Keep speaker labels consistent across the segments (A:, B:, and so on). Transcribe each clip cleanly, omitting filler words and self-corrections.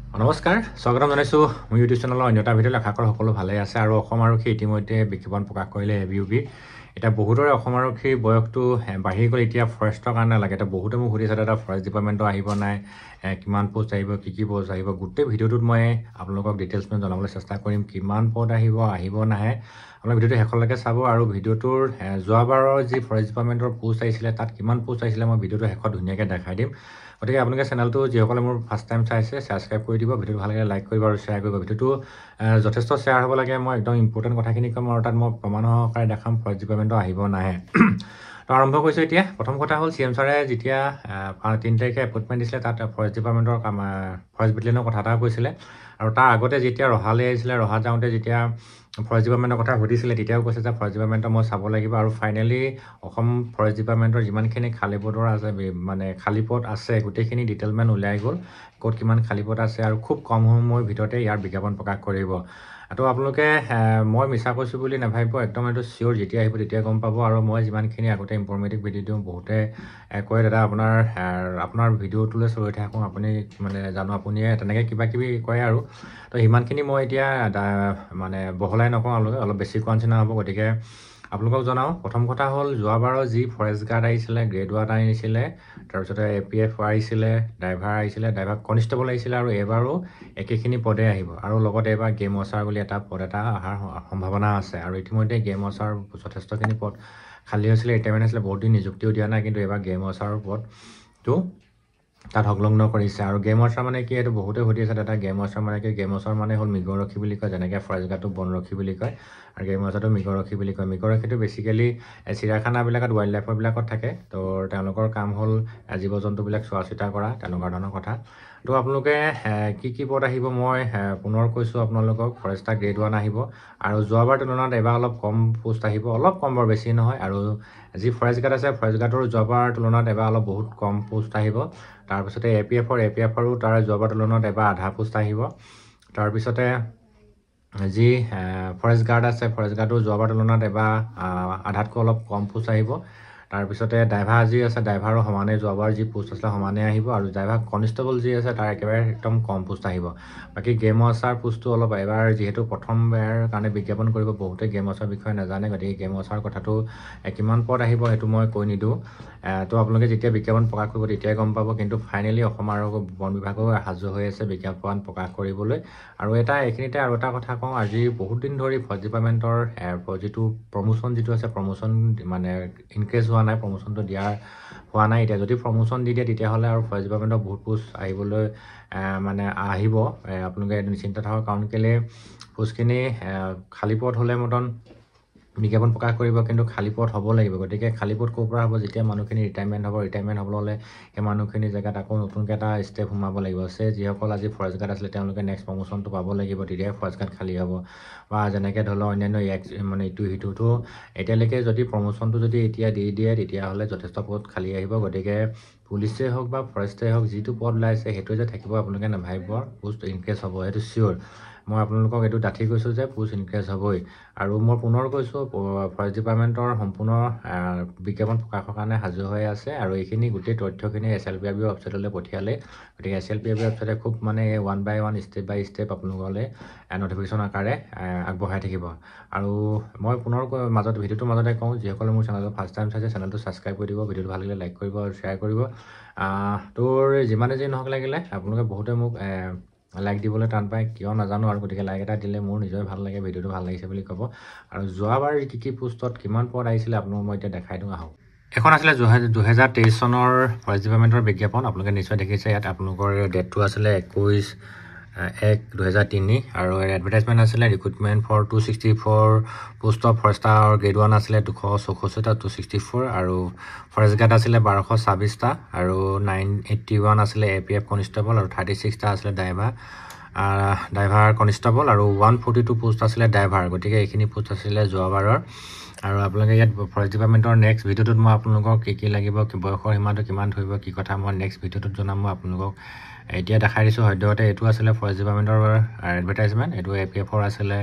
A: নমস্কাৰ স্বাগতম জনাইছোঁ মোৰ ইউটিউব চেনেলৰ অন্যটা ভিডিঅ'ত আশা কৰোঁ সকলো ভালে আছে আৰু অসম আৰক্ষী ইতিমধ্যে বিজ্ঞাপন প্ৰকাশ কৰিলে ABUB এটা বহুতৰে অসম আৰক্ষীৰ বয়সটো বাঢ়ি গ'ল এতিয়া ফৰেষ্টৰ কাৰণে লাগে এটা বহুতে মোক সুধিছে দাদা ফৰেষ্ট ডিপাৰ্টমেণ্টৰ আহিব নাই কিমান পোষ্ট আহিব কি পোষ্ট আহিব গোটেই ভিডিঅ'টোত মই আপোনালোকক ডিটেইলছ মই জনাবলৈ চেষ্টা কৰিম কিমান পদ আহিব নাহে আপোনালোক ভিডিঅ'টো শেষলৈকে চাব আৰু ভিডিঅ'টোৰ যোৱাবাৰৰ যি ফৰেষ্ট ডিপাৰ্টমেণ্টৰ পোষ্ট আহিছিলে তাত কিমান পোষ্ট আহিছিলে মই ভিডিঅ'টো শেষত ধুনীয়াকৈ দেখাই দিম গতিকে আপোনালোকে চেনেলটো যিসকলে মোৰ ফাৰ্ষ্ট টাইম চাইছে ছাবস্ক্ৰাইব কৰি দিব ভিডিঅ'টো ভাল লাগিলে লাইক কৰিব আৰু শ্বেয়াৰ কৰিব ভিডিঅ'টো যথেষ্ট শ্বেয়াৰ হ'ব লাগে মই একদম ইম্পৰ্টেণ্ট কথাখিনি ক'ম আৰু তাত মই প্ৰমাণ সহকাৰে দেখাম ফৰেষ্ট ডিপাৰ্টমেণ্টৰ আহিব নাহে তো আৰম্ভ কৰিছোঁ এতিয়া প্ৰথম কথা হ'ল CM ছাৰে যেতিয়া 3 তাৰিখে এপইণ্টমেণ্ট দিছিলে তাত ফৰেষ্ট ডিপাৰ্টমেণ্টৰ ফৰেষ্ট বেটেলিয়নৰ কথা এটা কৈছিলে আৰু তাৰ আগতে যেতিয়া ৰহালৈ আহিছিলে ৰহা যাওঁতে যেতিয়া ফৰেষ্ট ডিপাৰ্টমেণ্টৰ কথা সুধিছিলে তেতিয়াও কৈছে যে ফৰেষ্ট ডিপাৰ্টমেণ্টৰ মই চাব লাগিব আৰু ফাইনেলি অসম ফৰেষ্ট ডিপাৰ্টমেণ্টৰ যিমানখিনি খালী পদৰ আছে মানে খালী পদ আছে গোটেইখিনি ডিটেইলমেণ্ট ওলাই গ'ল ক'ত কিমান খালী পদ আছে আৰু খুব কম সময়ৰ ভিতৰতে ইয়াৰ বিজ্ঞাপন প্ৰকাশ কৰিব তো আপোনালোকে মই মিছা কৈছোঁ বুলি নাভাবিব একদম এইটো চিয়'ৰ যেতিয়া আহিব তেতিয়া গম পাব আৰু মই যিমানখিনি আগতে ইনফৰ্মেটিভ ভিডিঅ' দিওঁ বহুতে কয় দাদা আপোনাৰ ভিডিঅ'টোলৈ চলি থাকোঁ আপুনি মানে জানো আপুনিয়ে তেনেকৈ কিবা কিবি কয় আৰু তো সিমানখিনি মই এতিয়া মানে বহলাই নকওঁ অলপ বেছি কোৱা নিচিনা হ'ব গতিকে আপোনালোকক জনাওঁ প্ৰথম কথা হ'ল যোৱাবাৰৰ যি ফৰেষ্ট গাৰ্ড আহিছিলে গ্ৰেড 1 আহিছিলে তাৰপিছতে APF আহিছিলে ড্ৰাইভাৰ কনষ্টেবল আহিছিলে আৰু এইবাৰো একেখিনি পদে আহিব আৰু লগতে এইবাৰ গেম ৱাচাৰ বুলি এটা পদ এটা অহাৰ সম্ভাৱনা আছে আৰু ইতিমধ্যে গেম ৱাচাৰ যথেষ্টখিনি পদ খালী হৈছিলে ৰিটায়াৰমেণ্ট হৈছিলে বহুত দিন নিযুক্তিও দিয়া নাই কিন্তু এইবাৰ গেম ৱাচাৰৰ পদটো তাত সংলগ্ন কৰিছে আৰু গেম ৱাচাৰ মানে কি এইটো বহুতে সুধি আছে দাদা গেম ৱাচাৰ মানে কি গেম ৱাচাৰ মানে হ'ল মৃগৰক্ষী বুলি কয় যেনেকৈ ফৰেষ্ট গাৰ্ডটো বনৰক্ষী বুলি কয় আৰু গেম ৱাচাৰটো মৃগৰক্ষী বুলি কয় মৃগৰক্ষীটো বেছিকেলি চিৰিয়াখানাবিলাকত ৱাইল্ড লাইফৰবিলাকত থাকে তো তেওঁলোকৰ কাম হ'ল জীৱ জন্তুবিলাক চোৱা চিতা কৰা তেনেকুৱা ধৰণৰ কথা তো আপোনালোকে কি পদ আহিব মই পুনৰ কৈছোঁ আপোনালোকক ফৰেষ্টাৰ গ্ৰেড 1 আহিব আৰু যোৱাবাৰ তুলনাত এবাৰ অলপ কম পোষ্ট আহিব অলপ কম বৰ বেছি নহয় আৰু যি ফৰেষ্ট গাৰ্ড আছে ফৰেষ্ট গাৰ্ডৰ যোৱাবাৰ তুলনাত এবাৰ অলপ বহুত কম পোষ্ট আহিব তাৰপিছতে APFৰো তাৰ যোৱাবাৰ তুলনাত এবাৰ আধা পোষ্ট আহিব তাৰপিছতে যি ফৰেষ্ট গাৰ্ড আছে ফৰেষ্ট গাৰ্ডৰ যোৱাবাৰ তুলনাত এবাৰ আধাতকৈ অলপ কম পোষ্ট আহিব তাৰপিছতে ড্ৰাইভাৰ যি আছে ড্ৰাইভাৰো সমানে যোৱাবাৰ যি পোষ্ট আছিলে সমানে আহিব আৰু ড্ৰাইভাৰ কনষ্টেবল যি আছে তাৰ একেবাৰে একদম কম পোষ্ট আহিব বাকী গেম ৱাচাৰ পোষ্টটো অলপ এবাৰ যিহেতু প্ৰথমবাৰ কাৰণে বিজ্ঞাপন কৰিব বহুতে গেম ৱাচাৰ বিষয়ে নাজানে গতিকে গেম ৱাচাৰ কথাটো কিমান পদ আহিব সেইটো মই কৈ নিদিওঁ তো আপোনালোকে যেতিয়া বিজ্ঞাপন প্ৰকাশ কৰিব তেতিয়াই গম পাব কিন্তু ফাইনেলি অসম আৰু বন বিভাগো সাজু হৈ আছে বিজ্ঞাপন প্ৰকাশ কৰিবলৈ আৰু এইখিনিতে আৰু এটা কথা কওঁ আজি বহুত দিন ধৰি ফৰেষ্ট ডিপাৰ্টমেণ্টৰ যিটো প্ৰমোশ্যন যিটো আছে প্ৰমোশ্যন মানে ইনক্ৰিজ হোৱা নাই প্ৰমোশ্যনটো হোৱা নাই এতিয়া যদি প্ৰমোশ্যন দি দিয়ে তেতিয়াহ'লে আৰু ফৰেষ্ট ডিপাৰ্টমেণ্টৰ বহুত পোষ্ট আহিবলৈ মানে আহিব আপোনালোকে নিশ্চিন্ত থাকক কাৰণ কেলৈ পোষ্টখিনি খালী পদ হ'লে মতন বিজ্ঞাপন প্ৰকাশ কৰিব কিন্তু খালী পদ হ'ব লাগিব গতিকে খালী পদ ক'ৰ পৰা হ'ব যেতিয়া মানুহখিনি ৰিটায়াৰমেণ্ট হ'বলৈ হ'লে সেই মানুহখিনি জেগাত আকৌ নতুনকৈ এটা ষ্টেপ সোমাব লাগিব যিসকল আজি ফৰেষ্ট গাৰ্ড আছিলে তেওঁলোকে নেক্সট প্ৰমোশ্যনটো পাব লাগিব তেতিয়াই ফৰেষ্ট গাৰ্ড খালী হ'ব বা যেনেকৈ ধৰি লওক অন্যান্য মানে সিটোতো এতিয়ালৈকে যদি প্ৰমোশ্যনটো যদি এতিয়া দি দিয়ে তেতিয়াহ'লে যথেষ্ট পদ খালী আহিব গতিকে পুলিচেই হওক বা ফৰেষ্টেই হওক যিটো পদ ওলাইছে সেইটো যে থাকিব আপোনালোকে নাভাবিব পোষ্ট ইনক্ৰিজ হ'ব সেইটো চিয়'ৰ মই আপোনালোকক এইটো ডাঠি কৈছোঁ যে পোষ্ট ইনক্ৰিজ হ'বই আৰু মই পুনৰ কৈছোঁ ফৰেষ্ট ডিপাৰ্টমেণ্টৰ সম্পূৰ্ণ বিজ্ঞাপন প্ৰকাশৰ কাৰণে সাজু হৈ আছে আৰু এইখিনি গোটেই তথ্যখিনি SLPIB ৱেবছাইটলৈ পঠিয়ালে গতিকে SLPIB ৱেবছাইটে খুব মানে 1 by 1 ষ্টেপ বাই ষ্টেপ আপোনালোকলৈ ন'টিফিকেশ্যন আকাৰে আগবঢ়াই থাকিব আৰু মই পুনৰ ভিডিঅ'টোৰ মাজতে কওঁ যিসকলে মোৰ চেনেলটো ফাৰ্ষ্ট টাইম চাইছে চেনেলটো ছাবস্ক্ৰাইব কৰি দিব ভিডিঅ'টো ভাল লাগিলে লাইক কৰিব আৰু শ্বেয়াৰ কৰিব তোৰ যিমানে যি নহওক লাগিলে আপোনালোকে বহুতে মোক লাইক দিবলৈ টান পায় কিয় নাজানো আৰু গতিকে লাইক এটা দিলে মোৰ নিজৰে ভাল লাগে ভিডিঅ'টো ভাল লাগিছে বুলি ক'ব আৰু যোৱাবাৰ কি পোষ্টত কিমান পদ আহিছিলে আপোনালোক মই এতিয়া দেখাই দিওঁ আহক এখন আছিলে 2023 চনৰ ফৰেষ্ট ডিপাৰ্টমেণ্টৰ বিজ্ঞাপন আপোনালোকে নিশ্চয় দেখিছে ইয়াত আপোনালোকৰ ডেটটো আছিলে 21/1/2003 আৰু এডভাৰটাইজমেণ্ট আছিলে recruitment for 264 post of forester grade 1 আছিলে 264টা 264 আৰু ফৰেষ্ট গাৰ্ড আছিলে 1226টা আৰু 981 আছিলে APF কনষ্টেবল আৰু 36টা আছিলে ড্ৰাইভাৰ কনষ্টেবল আৰু 142 পোষ্ট আছিলে ড্ৰাইভাৰ গতিকে এইখিনি পোষ্ট আছিলে যোৱাবাৰৰ আৰু আপোনালোকে ইয়াত ফৰেষ্ট ডিপাৰ্টমেণ্টৰ নেক্সট ভিডিঅ'টোত মই আপোনালোকক কি লাগিব বয়সৰ সীমাটো কিমান ধৰিব কি কথা মই নেক্সট ভিডিঅ'টোত জনাম মই আপোনালোকক এতিয়া দেখাই দিছোঁ সদ্যহতে এইটো আছিলে ফৰেষ্ট ডিপাৰ্টমেণ্টৰ এডভাৰটাইজমেণ্ট এইটো APFৰ আছিলে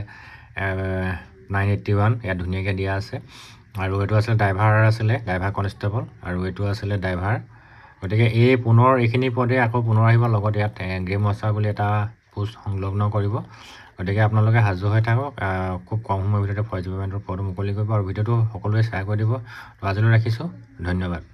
A: 981 ইয়াত ধুনীয়াকৈ দিয়া আছে আৰু এইটো আছিলে ড্ৰাইভাৰ কনষ্টেবল আৰু এইটো আছিলে ড্ৰাইভাৰ গতিকে পুনৰ এইখিনি পদে আকৌ পুনৰ আহিব, লগত ইয়াত গ্ৰে মছা বুলি এটা পোষ্ট সংলগ্ন কৰিব। গতিকে আপোনালোকে সাজু হৈ থাকক, খুব কম সময়ৰ ভিতৰতে ভইচ পেমেণ্টৰ পদটো মুকলি কৰিব আৰু ভিডিঅ'টো সকলোৱে শ্বেয়াৰ কৰি দিব। তো আজিলৈ ৰাখিছোঁ, ধন্যবাদ।